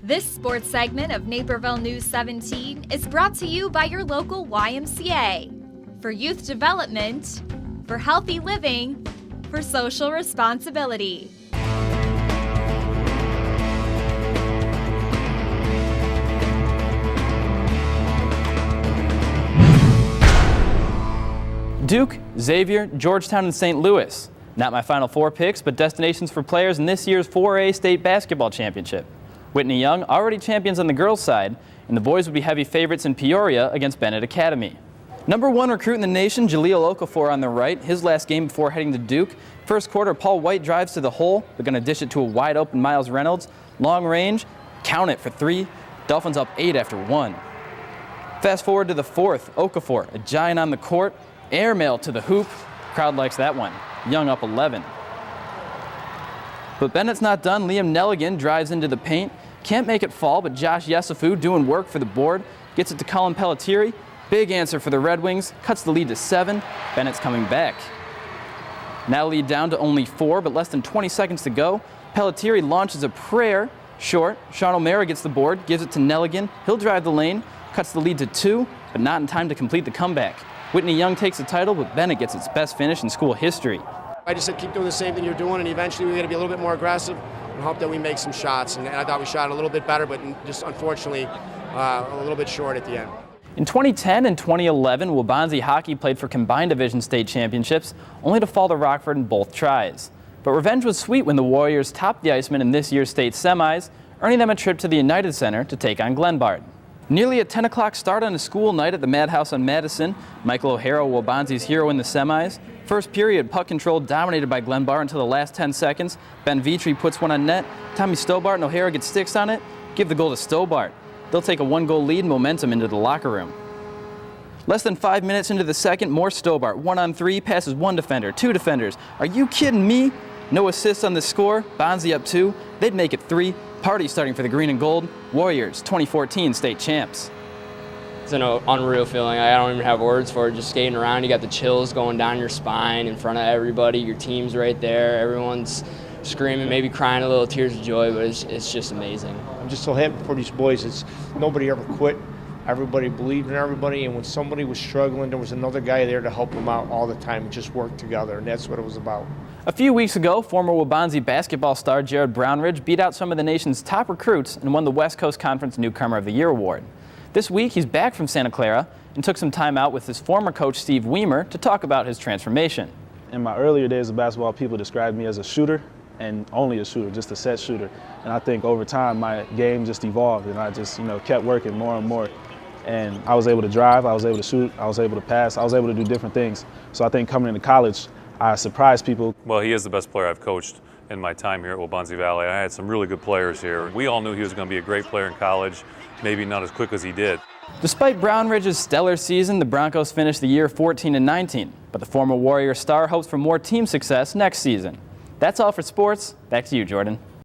This sports segment of Naperville News 17 is brought to you by your local YMCA. For youth development, for healthy living, for social responsibility. Duke, Xavier, Georgetown, and St. Louis. Not my final four picks, but destinations for players in this year's 4A state basketball championship. Whitney Young already champions on the girls' side, and the boys would be heavy favorites in Peoria against Bennett Academy. Number one recruit in the nation, Jaleel Okafor on the right, his last game before heading to Duke. First quarter, Paul White drives to the hole. They're going to dish it to a wide open Miles Reynolds. Long range, count it for three. Dolphins up 8 after 1. Fast forward to the fourth, Okafor, a giant on the court. Airmail to the hoop. Crowd likes that one. Young up 11. But Bennett's not done. Liam Nelligan drives into the paint. Can't make it fall, but Josh Yesufu doing work for the board. Gets it to Colin Pelletieri. Big answer for the Red Wings. Cuts the lead to 7. Bennett's coming back. Now lead down to only 4, but less than 20 seconds to go. Pelletieri launches a prayer. Short. Sean O'Mara gets the board. Gives it to Nelligan. He'll drive the lane. Cuts the lead to 2, but not in time to complete the comeback. Whitney Young takes the title, but Bennett gets its best finish in school history. I just said keep doing the same thing you're doing, and eventually we're going to be a little bit more aggressive and hope that we make some shots. And I thought we shot a little bit better, but just unfortunately a little bit short at the end. In 2010 and 2011, Waubonsie hockey played for combined division state championships, only to fall to Rockford in both tries. But revenge was sweet when the Warriors topped the Icemen in this year's state semis, earning them a trip to the United Center to take on Glenbard. Nearly a 10 o'clock start on a school night at the Madhouse on Madison. Michael O'Hara, Waubonsie's hero in the semis. First period, puck control dominated by Glenbard until the last 10 seconds. Ben Vitry puts one on net. Tommy Stobart and O'Hara get sticks on it. Give the goal to Stobart. They'll take a 1-goal lead and momentum into the locker room. Less than 5 minutes into the second, more Stobart. 1-on-3, passes 1 defender, 2 defenders. Are you kidding me? No assists on the score. Bonzie up 2. They'd make it 3. Party starting for the green and gold. Warriors, 2014 state champs. It's an unreal feeling. I don't even have words for it. Just skating around, you got the chills going down your spine in front of everybody. Your team's right there. Everyone's screaming, maybe crying a little tears of joy, but it's just amazing. I'm just so happy for these boys. Nobody ever quit. Everybody believed in everybody, and when somebody was struggling, there was another guy there to help them out all the time and just work together, and that's what it was about. A few weeks ago, former Waubonsie basketball star Jared Brownridge beat out some of the nation's top recruits and won the West Coast Conference Newcomer of the Year award. This week, he's back from Santa Clara and took some time out with his former coach Steve Weimer to talk about his transformation. In my earlier days of basketball, people described me as a shooter, and only a shooter, just a set shooter. And I think over time, my game just evolved, and I just kept working more and more. And I was able to drive, I was able to shoot, I was able to pass, I was able to do different things. So I think coming into college, I surprised people. Well, he is the best player I've coached in my time here at Waubonsie Valley. I had some really good players here. We all knew he was going to be a great player in college, maybe not as quick as he did. Despite Brownridge's stellar season, the Broncos finished the year 14-19, but the former Warrior star hopes for more team success next season. That's all for sports. Back to you, Jordan.